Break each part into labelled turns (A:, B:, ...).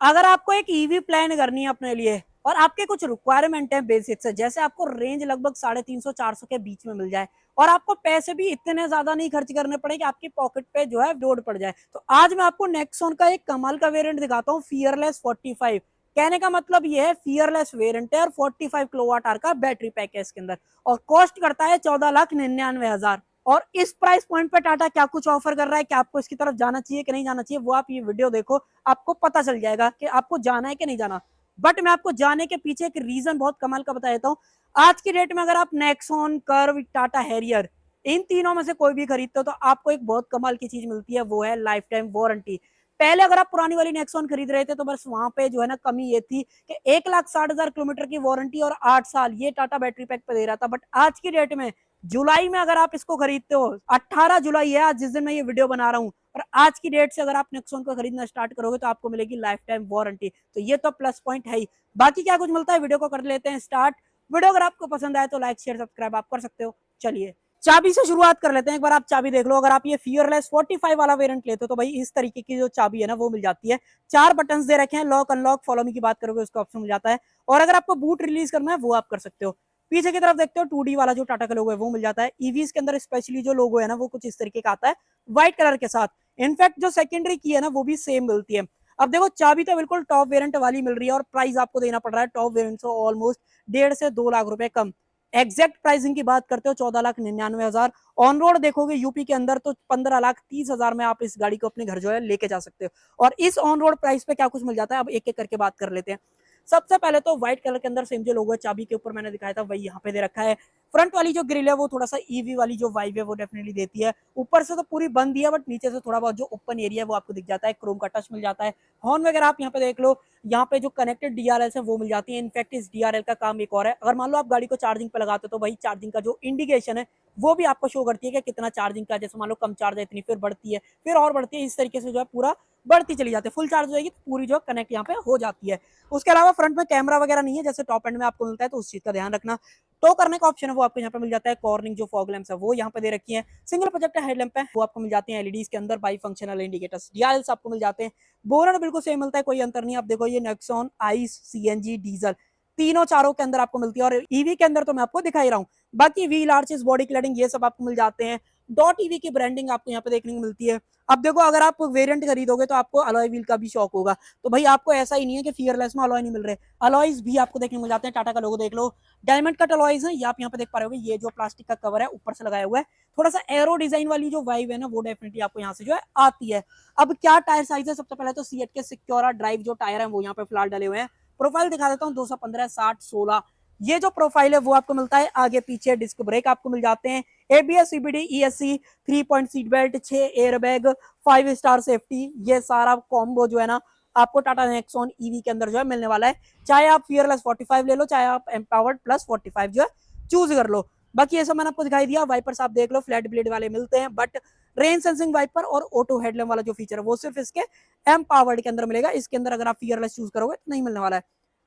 A: अगर आपको एक ईवी प्लान करनी है अपने लिए और आपके कुछ रिक्वायरमेंट है बेसिक से, जैसे आपको रेंज लगभग 350-400 के बीच में मिल जाए और आपको पैसे भी इतने ज्यादा नहीं खर्च करने पड़े कि आपकी पॉकेट पे जो है लोड पड़ जाए, तो आज मैं आपको नेक्सॉन का एक कमाल का वेरिएंट दिखाता हूँ, फियरलेस 45। कहने का मतलब ये है फियरलेस वेरिएंट है और 45 किलोवाट आवर का बैटरी पैक है इसके अंदर और कॉस्ट करता है 14,99,000। और इस प्राइस पॉइंट पे टाटा क्या कुछ ऑफर कर रहा है कि आपको इसकी तरफ जाना चाहिए कि नहीं जाना चाहिए, वो आप ये वीडियो देखो, आपको पता चल जाएगा कि आपको जाना है कि नहीं जाना। बट मैं आपको जाने के पीछे एक रीजन बहुत कमाल का बता देता हूँ। आज की डेट में अगर आप नेक्सॉन, कर्व, टाटा हैरियर, इन तीनों में से कोई भी खरीदते हो तो आपको एक बहुत कमाल की चीज मिलती है, वो है लाइफ टाइम वारंटी। पहले अगर आप पुरानी वाली नेक्सॉन खरीद रहे थे तो बस वहां पे जो है ना कमी ये थी कि 1,60,000 किलोमीटर की वारंटी और 8 साल ये टाटा बैटरी पैक पे दे रहा था। बट आज की डेट में जुलाई में अगर आप इसको खरीदते हो, 18 जुलाई है आज जिस दिन मैं ये वीडियो बना रहा हूँ, और आज की डेट से अगर आप नेक्सॉन को खरीदना स्टार्ट करोगे तो आपको मिलेगी लाइफ टाइम वारंटी। तो ये तो प्लस पॉइंट है ही। बाकी क्या कुछ मिलता है वीडियो को कर लेते हैं स्टार्ट। वीडियो अगर आपको पसंद आए तो लाइक शेयर सब्सक्राइब आप कर सकते हो। चलिए चाबी से शुरुआत कर लेते हैं। एक बार आप चाबी देख लो, अगर आप ये फियरलेस 45 वाला वेरिएंट लेते हो तो भाई इस तरीके की जो चाबी है ना वो मिल जाती है। 4 बटन दे रखे हैं, लॉक अनलॉक फॉलो मी की बात करोगे उसका ऑप्शन मिल जाता है, और अगर आपको बूट रिलीज करना है वो आप कर सकते हो। पीछे की तरफ देखते हो 2D वाला जो टाटा का लोगो है वो मिल जाता है। ईवीज के अंदर स्पेशली जो लोगो है ना वो कुछ इस तरीके का आता है व्हाइट कलर के साथ। इनफैक्ट जो सेकेंडरी की है ना वो भी सेम मिलती है। अब देखो चाबी तो बिल्कुल टॉप वेरिएंट वाली मिल रही है और प्राइस आपको देना पड़ रहा है टॉप वेरिएंट से ऑलमोस्ट 1.5 से 2 लाख रुपए कम। एग्जैक्ट प्राइसिंग की बात करते हो 14,99,000। ऑन रोड देखोगे यूपी के अंदर तो 15,30,000 में आप इस गाड़ी को अपने घर जो है लेके जा सकते हो। और इस ऑन रोड प्राइस पे क्या कुछ मिल जाता है अब एक एक करके बात कर लेते हैं। सबसे पहले तो व्हाइट कलर के अंदर सेम जो लोगो है चाबी के ऊपर मैंने दिखाया था वही यहाँ पे दे रखा है। फ्रंट वाली जो ग्रिल है वो थोड़ा सा ईवी वाली जो वाइब है वो डेफिनेटली देती है। ऊपर से तो पूरी बंद है बट नीचे से थोड़ा बहुत जो ओपन एरिया है वो आपको दिख जाता है, क्रोम का टच मिल जाता है। हॉर्न वगैरह आप यहाँ पे देख लो, यहाँ पे जो कनेक्टेड डीआरएल है वो मिल जाती है। इनफैक्ट इस डीआरएल का काम एक और है, अगर मान लो आप गाड़ी को चार्जिंग पे लगाते हो तो भाई चार्जिंग का जो इंडिकेशन है वो भी आपको शो करती है कि कितना चार्जिंग का, जैसे मान लो कम चार्ज है इतनी, फिर बढ़ती है, फिर और बढ़ती है, इस तरीके से जो है पूरा बढ़ती चली जाती है। फुल चार्ज हो जाएगी तो पूरी जो कनेक्ट यहाँ पे हो जाती है। उसके अलावा फ्रंट में कैमरा वगैरह नहीं है जैसे टॉप एंड में आपको मिलता है, तो उस चीज का ध्यान रखना। टो करने का ऑप्शन है वो आपको यहाँ पे मिल जाता है। कॉर्निंग जो फॉग लैंप्स है वो यहाँ पे दे रखी है। सिंगल प्रोजेक्टर हेडलैम्प है वो आपको मिल जाते हैं एलईडीज के अंदर। बाई फंक्शनल इंडिकेटर्स डीआरएल्स आपको मिल जाते हैं। बोनट बिल्कुल सेम मिलता है, कोई अंतर नहीं। आप देखो ये नेक्सॉन, आइस, सीएनजी, डीजल तीनों चारों के अंदर आपको मिलती है, और ईवी के अंदर तो मैं आपको दिखा ही रहा हूँ। बाकी व्हील आर्चेस, बॉडी क्लैडिंग ये सब आपको मिल जाते हैं। डॉट ईवी की ब्रांडिंग आपको यहाँ पे देखने को मिलती है। अब देखो अगर आप वेरिएंट खरीदोगे तो आपको अलॉय व्हील का भी शौक होगा, तो भाई आपको ऐसा ही नहीं है कि फियरलेस में अलॉय नहीं मिल रहे, अलॉयज भी आपको देखने को मिल जाते हैं। टाटा का लोगो देख लो, डायमंड कट अलॉयज है, ये आप यहाँ पे देख पा रहे हो। ये जो प्लास्टिक का कवर है ऊपर से लगाया हुआ है, थोड़ा सा एरो डिजाइन वाली जो वाइब है ना वो डेफिनेटली आपको यहाँ से जो है आती है। अब क्या टायर साइज है, सबसे पहले तो सीएट के सिक्योरा ड्राइव जो टायर है वो यहाँ पे फिलहाल डले हुए हैं। प्रोफाइल दिखा देता हूँ, 215, 60, 16 ये जो प्रोफाइल है वो आपको मिलता है। आगे पीछे डिस्क ब्रेक आपको मिल जाते हैं। ABS, CBD, ESC, 3 point seat belt, 6 air bag, 5 star safety, ये सारा कॉम्बो जो है ना आपको टाटा नेक्सॉन ईवी के अंदर जो है मिलने वाला है। चाहे आप फियरलेस 45 ले लो, चाहे आप एम्पावर्ड प्लस 45 जो है चूज कर लो। बाकी ये सब मैंने आपको दिखाई दिया। वाइपर्स आप देख लो फ्लैट ब्लेड वाले मिलते हैं, बट रेन सेंसिंग वाइपर और ऑटो हेडलैम्प वाला जो फीचर है वो सिर्फ इसके एम्पावर्ड के अंदर मिलेगा। इसके अंदर अगर आप फियरलेस चूज करोगे तो नहीं मिलने वाला है।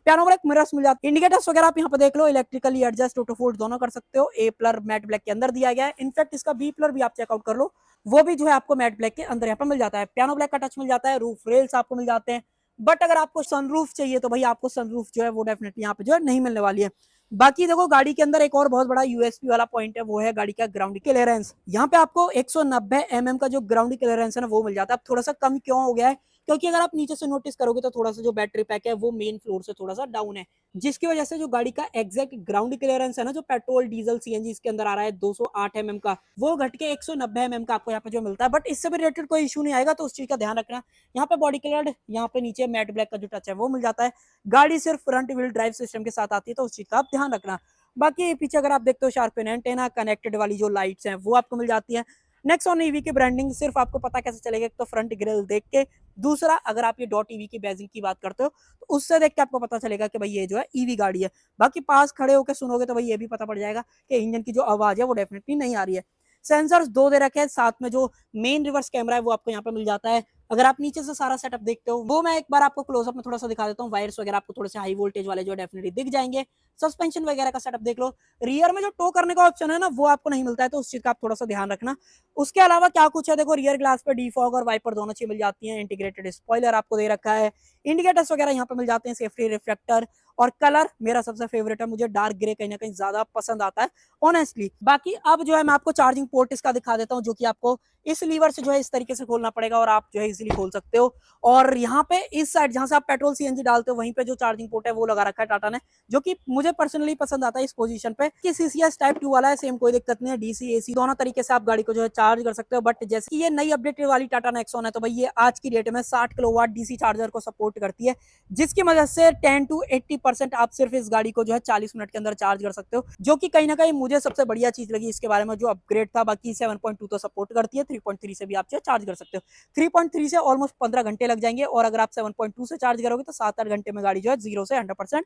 A: पियानो ब्रेक मिरर्स मिल जाते हैं। इंडिकेटर्स वगैरह आप यहाँ पे देख लो, इलेक्ट्रिकली एडजस्ट, ऑटो फोल्ड दोनों कर सकते हो। ए प्लर मैट ब्लैक के अंदर दिया गया है। इनफैक्ट इसका बी प्लर भी आप चेकआउट कर लो, वो भी जो है आपको मैट ब्लैक के अंदर यहाँ पे मिल जाता है। पियानो ब्लैक का टच मिल जाता है। रूफ रेल्स आपको मिल जाते हैं। बट अगर आपको सनरूफ चाहिए तो भाई आपको सनरूफ जो है वो डेफिनेटली यहाँ पे जो है नहीं मिलने वाली है। बाकी देखो गाड़ी के अंदर एक और बहुत बड़ा यूएसपी वाला पॉइंट है, वो है गाड़ी का ग्राउंड क्लियरेंस। यहाँ पे आपको 190 mm का जो ग्राउंड क्लियरेंस है ना वो मिल जाता है। अब थोड़ा सा कम क्यों हो गया है, क्योंकि अगर आप नीचे से नोटिस करोगे तो थोड़ा सा जो बैटरी पैक है वो मेन फ्लोर से थोड़ा सा डाउन है, जिसकी वजह से जो गाड़ी का एग्जैक्ट ग्राउंड क्लियरेंस है ना जो पेट्रोल डीजल सीएनजी इसके अंदर आ रहा है 208 mm का, वो घट के 190 mm का आपको यहाँ पे जो मिलता है। बट इससे भी रिलेटेड कोई इशू नहीं आएगा, तो उस चीज का ध्यान रखना। यहाँ पे बॉडी कलर्ड, यहाँ पे नीचे मैट ब्लैक का जो टच है वो मिल जाता है। गाड़ी सिर्फ फ्रंट व्हील ड्राइव सिस्टम के साथ आती है, तो उस चीज का आप ध्यान रखना। बाकी पीछे अगर आप देखते हो शार्पन एंटेना, कनेक्टेड वाली जो लाइट्स हैं वो आपको मिल जाती है। नेक्सॉन ईवी की ब्रांडिंग सिर्फ आपको पता कैसे चलेगा, तो फ्रंट ग्रिल देख के, दूसरा अगर आप ये डॉट ईवी की बैजिंग की बात करते हो तो उससे देख के आपको पता चलेगा कि भाई ये जो है ईवी गाड़ी है। बाकी पास खड़े होकर सुनोगे तो भाई ये भी पता पड़ जाएगा कि इंजन की जो आवाज है वो डेफिनेटली नहीं आ रही है। सेंसर्स 2 दे रखे हैं, साथ में जो मेन रिवर्स कैमरा है वो आपको यहाँ पे मिल जाता है। अगर आप नीचे से सारा सेटअप देखते हो, वो मैं एक बार आपको क्लोजअप में थोड़ा सा दिखा देता हूँ। वायर्स वगैरह आपको थोड़े से हाई वोल्टेज वाले जो डेफिनेटली दिख जाएंगे। सस्पेंशन वगैरह का सेटअप देख लो। रियर में जो टो करने का ऑप्शन है ना, वो आपको नहीं मिलता है, तो उस चीज का आप थोड़ा सा ध्यान रखना। उसके अलावा क्या कुछ है, देखो रियर ग्लास पे डीफॉग और वाइपर दोनों चीज मिल जाती है। इंटीग्रेटेड स्पॉइलर आपको दे रखा है। इंडिकेटर्स वगैरह यहाँ पे मिल जाते हैं, सेफ्टी रिफ्लेक्टर। और कलर मेरा सबसे फेवरेट है, मुझे डार्क ग्रे कहीं ना कहीं ज्यादा पसंद आता है ऑनेस्टली। बाकी अब जो है मैं आपको चार्जिंग पोर्ट इसका दिखा देता हूँ, जो कि आपको इस लीवर से जो है इस तरीके से खोलना पड़ेगा और आप जो है इजीली खोल सकते हो। और यहाँ पे इस साइड जहां से आप पेट्रोल सीएनजी डालते हो, वहीं पे जो चार्जिंग पोर्ट है वो लगा रखा है टाटा ने, जो कि मुझे पर्सनली पसंद आता है इस पोजीशन पे। कि सीसीएस टाइप 2 वाला है, सेम कोई दिक्कत नहीं है। डीसी एसी दोनों तरीके से आप गाड़ी को जो है चार्ज कर सकते हो। बट जैसे कि ये नई अपडेटेड वाली टाटा नेक्सॉन है, तो भाई ये आज की डेट में 60 किलोवाट डीसी चार्जर को सपोर्ट करती है, जिसकी मदद से 10 to 80% आप सिर्फ इस गाड़ी को जो है 40 मिनट के अंदर चार्ज कर सकते हो, जो कि कहीं ना कहीं मुझे सबसे बढ़िया चीज लगी इसके बारे में, जो अपग्रेड था। बाकी 7.2 तो सपोर्ट करती है, 3.3 से भी आप जो चार्ज कर सकते हो। 3.3 से ऑलमोस्ट 15 घंटे लग जाएंगे, और अगर आप 7.2 से चार्ज करोगे तो 7-8 घंटे में गाड़ी जो है 0 से 100%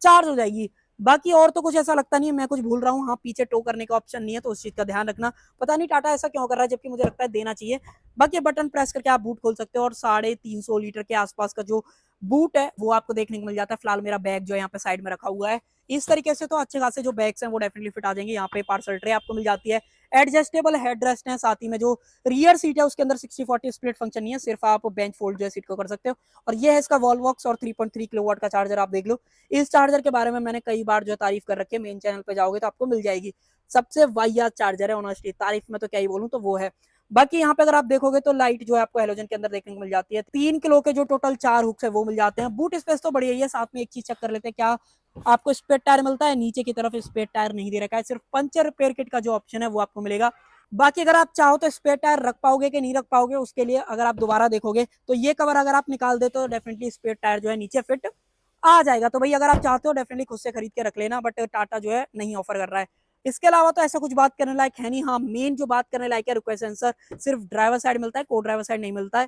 A: चार्ज हो जाएगी। बाकी और तो कुछ ऐसा लगता नहीं है मैं कुछ भूल रहा हूँ। हाँ, पीछे टो करने का ऑप्शन नहीं है, तो उस चीज का ध्यान रखना। पता नहीं टाटा ऐसा क्यों कर रहा है, जबकि मुझे लगता है देना चाहिए। बाकी बटन प्रेस करके आप बूट खोल सकते हो, और 350 लीटर के आसपास का जो बूट है वो आपको देखने को मिल जाता है। फिलहाल मेरा बैग जो है यहाँ पे साइड में रखा हुआ है। इस तरीके से तो अच्छे खासे जो बैग्स हैं वो डेफिनेटली फिट आ जाएंगे। यहाँ पे पार्सल ट्रे आपको मिल जाती है। एडजस्टेबल हेडरेस्ट है, साथ ही में जो रियर सीट है उसके अंदर 60-40 स्प्लिट फंक्शन नहीं है, सिर्फ आप बेंच फोल्ड जो है सीट को कर सकते हो। और ये है इसका वॉलवॉक्स और 3.3 किलोवाट का चार्जर। आप देख लो, इस चार्जर के बारे में मैंने कई बार जो है तारीफ कर रखी है, मेन चैनल पे जाओगे तो आपको मिल जाएगी। सबसे वाहियात चार्जर है ऑनेस्टली, तारीफ में तो क्या ही बोलूं, तो वो है। बाकी यहाँ पे अगर आप देखोगे तो लाइट जो है आपको हेलोजन के अंदर देखने को मिल जाती है। 3 किलो के जो टोटल 4 हुक्स है वो मिल जाते हैं। बूट स्पेस तो बढ़िया ही है। साथ में एक चीज चेक कर लेते हैं, क्या आपको स्पेयर टायर मिलता है? नीचे की तरफ स्पेयर टायर नहीं दे रखा है, सिर्फ पंचर रिपेयर किट का जो ऑप्शन है वो आपको मिलेगा। बाकी अगर आप चाहो तो स्पेयर टायर रख पाओगे कि नहीं रख पाओगे, उसके लिए अगर आप दोबारा देखोगे तो ये कवर अगर आप निकाल दे तो डेफिनेटली स्पेयर टायर जो है नीचे फिट आ जाएगा। तो भाई अगर आप चाहते हो डेफिनेटली खुद से खरीद के रख लेना, बट टाटा जो है नहीं ऑफर कर रहा है। इसके अलावा तो ऐसा कुछ बात करने लायक है नहीं। हाँ, मेन जो बात करने लायक है, रिक्वेस्ट सेंसर सिर्फ ड्राइवर साइड मिलता है, को ड्राइवर साइड नहीं मिलता है।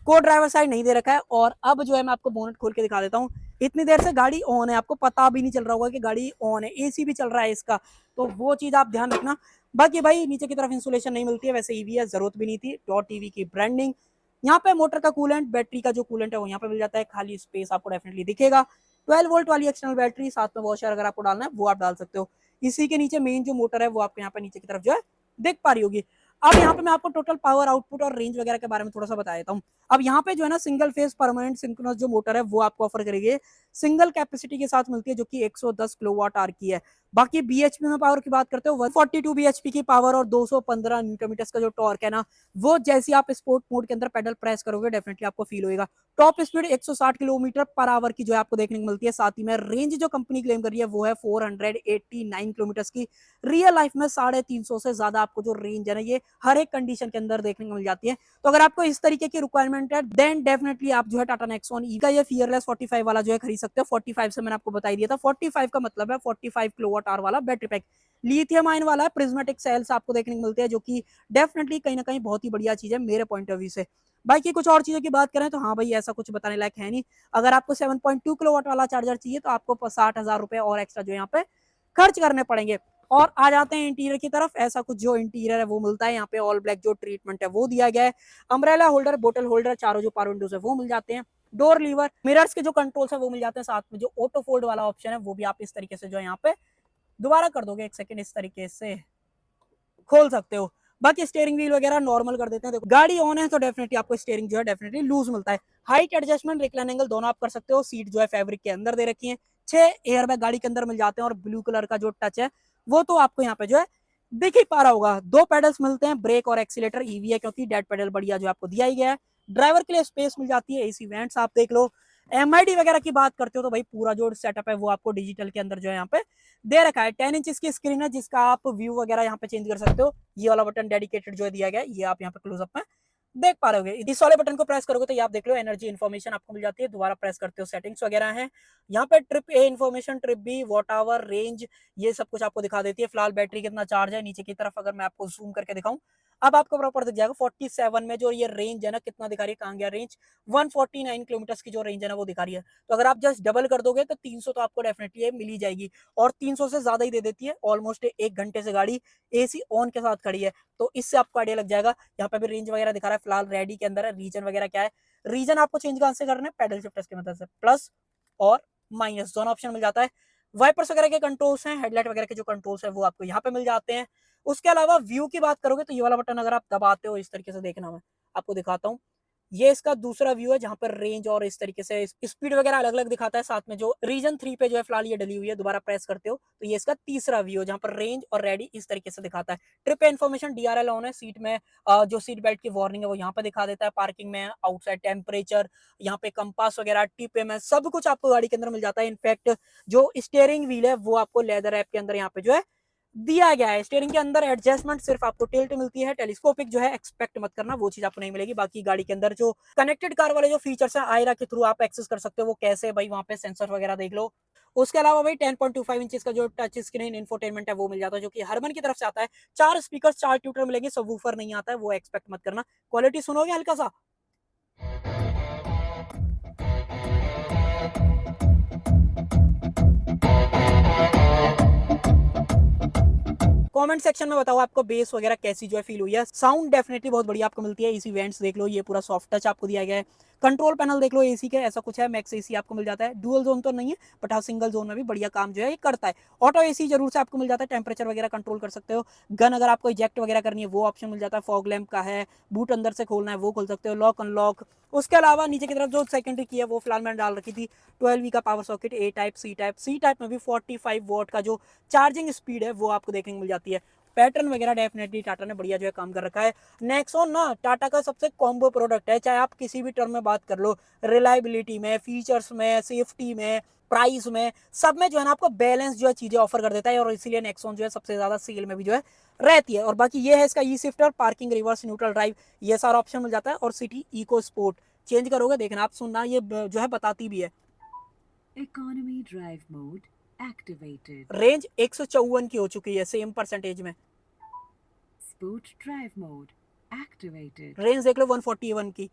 A: को ड्राइवर साइड नहीं दे रखा है। और अब जो है मैं आपको बोनट खोल के दिखा देता हूँ। इतनी देर से गाड़ी ऑन है, आपको पता भी नहीं चल रहा होगा कि गाड़ी ऑन है। एसी भी चल रहा है इसका, तो वो चीज आप ध्यान रखना। बाकी भाई नीचे की तरफ इंसुलेशन नहीं मिलती है, वैसे ईवी है, जरूरत भी नहीं थी। डॉट टीवी की ब्रांडिंग। यहाँ पे मोटर का कूलेंट, बैटरी का जो कूलेंट है वो यहाँ पे मिल जाता है। खाली स्पेस आपको डेफिनेटली दिखेगा। 12 वोल्ट वाली एक्सटर्नल बैटरी, साथ में वॉशर अगर आपको डालना है वो आप डाल सकते हो। इसी के नीचे मेन जो मोटर है वो आपको यहाँ पे नीचे की तरफ जो है दिख पा रही होगी। अब यहाँ पे मैं आपको टोटल पावर आउटपुट और रेंज वगैरह के बारे में थोड़ा सा बता देता हूँ। अब यहाँ पे जो है ना, सिंगल फेज परमानेंट सिंक्रोनस जो मोटर है वो आपको ऑफर करेगी, सिंगल कैपेसिटी के साथ मिलती है, जो कि 110 किलोवाट आवर की है। बाकी बीएचपी में पावर की बात करते हो, 142 बीएचपी की पावर और 215 न्यूटन मीटर का जो टॉर्क है ना, वो जैसे आप स्पोर्ट मोड के अंदर पेडल प्रेस करोगे डेफिनेटली आपको फील होगा। Top speed 160 kilometre per hour की जो है आपको देखने को मिलती है। साथ ही में रेंज जो कंपनी क्लेम कर रही है वो है 489 किलोमीटर की। रियल लाइफ में 350 से ज्यादा आपको जो रेंज है ना, ये हर एक कंडीशन के अंदर देखने को मिल जाती है। तो अगर आपको इस तरीके की रिक्वायरमेंट है, देन डेफिनेटली आप जो है टाटा नेक्सॉन ई का ये फियरलेस 45 वाला जो है खरीद सकते हो। 45 से मैंने आपको बता दिया था, 45 का मतलब है 45 किलोवाट आवर वाला बैटरी पैक। लिथियम आयन वाला है, प्रिज्मेटिक सेल्स आपको देखने को मिलते हैं, जो कि डेफिनेटली कहीं ना कहीं बहुत ही बढ़िया चीज है मेरे पॉइंट ऑफ व्यू से। बाकी कुछ और चीजों की बात करें तो हाँ भाई, ऐसा कुछ बताने लायक है नहीं। अगर आपको 7.2 किलोवाट वाला चार्जर चाहिए तो आपको 60,000 रुपए और एक्स्ट्रा जो यहाँ पे खर्च करने पड़ेंगे। और आ जाते हैं इंटीरियर की तरफ। ऐसा कुछ जो इंटीरियर है वो मिलता है यहाँ पे। ऑल ब्लैक जो ट्रीटमेंट है वो दिया गया है। अम्ब्रेला होल्डर, बोटल होल्डर, चारों जो पावर विंडोज है वो मिल जाते हैं। डोर लीवर, मिरर्स के जो कंट्रोल्स है वो मिल जाते हैं। साथ में जो ऑटो फोल्ड वाला ऑप्शन है वो भी आप इस तरीके से जो है यहाँ पे दोबारा कर दोगे, एक सेकंड, इस तरीके से खोल सकते हो। बाकी स्टीयरिंग व्हील वगैरह नॉर्मल कर देते हैं। देखो गाड़ी ऑन है तो डेफिनेटली आपको स्टीयरिंग जो है डेफिनेटली लूज मिलता है। हाइट एडजस्टमेंट, रिक्लाइन एंगल दोनों आप कर सकते हो। सीट जो है फैब्रिक के अंदर दे रखी है। 6 एयरबैग गाड़ी के अंदर मिल जाते हैं। और ब्लू कलर का जो टच है वो तो आपको यहाँ पे जो है दिख ही पा रहा होगा। 2 पेडल्स मिलते हैं, ब्रेक और एक्सीलेटर। ईवी है क्योंकि डेड पेडल बढ़िया जो आपको दिया ही गया है। ड्राइवर के लिए स्पेस मिल जाती है, एसी वेंट्स आप देख लो। एमआईडी वगैरह की बात करते हो तो भाई पूरा जो सेटअप है वो आपको डिजिटल के अंदर जो है यहाँ पे दे रखा है। 10 इंच की स्क्रीन है, जिसका आप व्यू वगैरह यहाँ पे चेंज कर सकते हो। ये वाला बटन डेडिकेटेड जो है दिया गया है, ये आप यहाँ पे क्लोजअप में देख पा रहे हो। इस वाले बटन को प्रेस करोगे तो ये आप देख लो, एनर्जी इन्फॉर्मेशन आपको मिल जाती है। दोबारा प्रेस करते हो, सेटिंग्स वगैरह है। यहाँ पे trip A information, trip B, watt hour, range, ये सब कुछ आपको दिखा देती है। फिलहाल बैटरी कितना चार्ज है नीचे की तरफ अगर मैं आपको जूम करके दिखाऊं, अब आपको प्रॉपर दिख जाएगा 47 में जो ये रेंज है ना, कितना दिखा रही है, कहाँ गया रेंज, 149 किलोमीटर की जो रेंज है ना वो दिखा रही है। तो अगर आप जस्ट डबल कर दोगे तो 300 तो आपको डेफिनेटली ये मिल ही जाएगी, और 300 से ज्यादा ही दे देती है। ऑलमोस्ट 1 घंटे से गाड़ी एसी ऑन के साथ खड़ी है, तो इससे आपको आइडिया लग जाएगा। यहाँ पे भी रेंज वगैरह दिखा रहा है, फिलहाल रेडी के अंदर है। रीजन वगैरह क्या है, रीजन आपको चेंज कहां से करना है, पैडल शिफ्टर्स की मदद से, प्लस और माइनस दोनों ऑप्शन मिल जाता है। वाइपर्स वगैरह के कंट्रोल्स हैं, हेडलाइट वगैरह के जो कंट्रोल्स है वो आपको यहाँ पे मिल जाते हैं। उसके अलावा व्यू की बात करोगे तो ये वाला बटन अगर आप दबाते हो, इस तरीके से देखना, मैं आपको दिखाता हूँ। ये इसका दूसरा व्यू है, जहां पर रेंज और इस तरीके से स्पीड वगैरह अलग अलग दिखाता है। साथ में जो रीजन 3 पे जो है फिलहाल ये डली हुई है, दोबारा प्रेस करते हो तो ये इसका तीसरा व्यू है, जहां पर रेंज और रेडी इस तरीके से दिखाता है। ट्रिप इन्फॉर्मेशन डीआरएल ऑन है, सीट में जो सीट बेल्ट की वार्निंग है वो यहाँ पे दिखा देता है। पार्किंग में, आउटसाइड टेम्परेचर, यहाँ पे कंपास वगैरह, टीपीएम है, सब कुछ आपको गाड़ी के अंदर मिल जाता है। इनफैक्ट जो स्टीयरिंग व्हील है वो आपको लेदर ऐप के अंदर यहाँ पे जो है दिया गया है। स्टीयरिंग के अंदर एडजस्टमेंट सिर्फ आपको टिल्ट मिलती है, टेलीस्कोपिक जो है एक्सपेक्ट मत करना, वो चीज आपको नहीं मिलेगी। बाकी गाड़ी के अंदर जो कनेक्टेड कार वाले जो फीचर्स है आयरा के थ्रू आप एक्सेस कर सकते हो, वो कैसे भाई, वहां पे सेंसर वगैरह देख लो। उसके अलावा भाई 10.25 इंचेस का जो टच स्क्रीन इंफोटेनमेंट है वो मिल जाता है, जो कि हरमन की तरफ से आता है। 4 स्पीकर, 4 ट्यूटर मिलेंगे, सबवूफर नहीं आता है, वो एक्सपेक्ट मत करना। क्वालिटी सुनोगे हल्का सा, कमेंट सेक्शन में बताओ आपको बेस वगैरह कैसी जो है फील हुई है। साउंड डेफिनेटली बहुत बढ़िया आपको मिलती है। इसी वेंट्स देख लो, ये पूरा सॉफ्ट टच आपको दिया गया है। कंट्रोल पैनल देख लो एसी के, ऐसा कुछ है, मैक्स एसी आपको मिल जाता है। डुअल जोन तो नहीं है, बट हाँ सिंगल जोन में भी बढ़िया काम जो है ये करता है। ऑटो एसी जरूर से आपको मिल जाता है, टेम्परेचर वगैरह कंट्रोल कर सकते हो। गन अगर आपको इजेक्ट वगैरह करनी है वो ऑप्शन मिल जाता है। फॉग लैम्प का है, बूट अंदर से खोलना है वो खोल सकते हो, लॉक अनलॉक। उसके अलावा नीचे की तरफ जो सेकेंडरी की है वो फिलहाल मैंने डाल रखी थी 12V का पावर सॉकेट, ए टाइप, सी टाइप में भी 45 वॉट का जो चार्जिंग स्पीड है वो आपको देखने को मिल जाती है। पैटर्न वगैरह डेफिनेटली टाटा ने बढ़िया जो है काम कर रखा है। नेक्सॉन ना टाटा का सबसे कॉम्बो प्रोडक्ट है, चाहे आप किसी भी टर्म में बात कर लो, रिलायबिलिटी में, फीचर्स में, सेफ्टी में, प्राइस में, सब में जो है ना आपको बैलेंस जो है चीजें ऑफर कर देता है, और इसीलिए नेक्सॉन जो है सबसे ज्यादा सेल में भी जो है रहती है। और बाकी ये है इसका E shifter, parking, reverse, neutral drive, ये सारा ऑप्शन मिल जाता है। और सिटी इको स्पोर्ट चेंज करोगे, देखना आप, सुनना, ये जो है बताती भी है।
B: Economy drive mode activated.
A: Range 154 की हो चुकी है सेम परसेंटेज में।
B: Sport drive mode activated.
A: Range देख लो 141 की,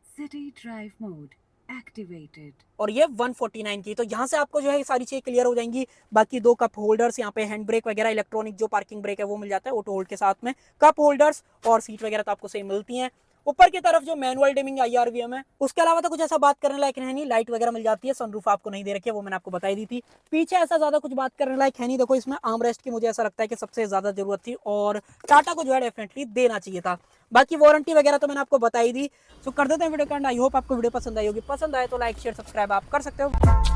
B: सिटी ड्राइव मोड एक्टिवेटेड।
A: और ये 149 की। तो यहाँ से आपको जो है सारी चीजें क्लियर हो जाएंगी। बाकी 2 कप होल्डर्स, यहाँ पे हैंड ब्रेक वगैरह, इलेक्ट्रॉनिक जो पार्किंग ब्रेक है वो मिल जाता है ऑटो होल्ड के साथ में। कप होल्डर्स और सीट वगैरह तो आपको सेम मिलती हैं। ऊपर की तरफ जो मैनुअल डिमिंग IRVM है, उसके अलावा तो कुछ ऐसा बात करने लायक है नहीं। लाइट वगैरह मिल जाती है, सनरूफ आपको नहीं दे रखी है, वो मैंने आपको बताई दी थी। पीछे ऐसा ज्यादा कुछ बात करने लायक है नहीं। देखो इसमें आर्म रेस्ट की मुझे ऐसा लगता है कि सबसे ज्यादा जरूरत थी, और टाटा को जो है डेफिनेटली देना चाहिए था। बाकी वारंटी वगैरह तो मैंने आपको बताई दी। तो कर देते हैं वीडियो का एंड। आई होप आपको वीडियो पसंद आई होगी। पसंद आए तो लाइक शेयर सब्सक्राइब आप कर सकते हो।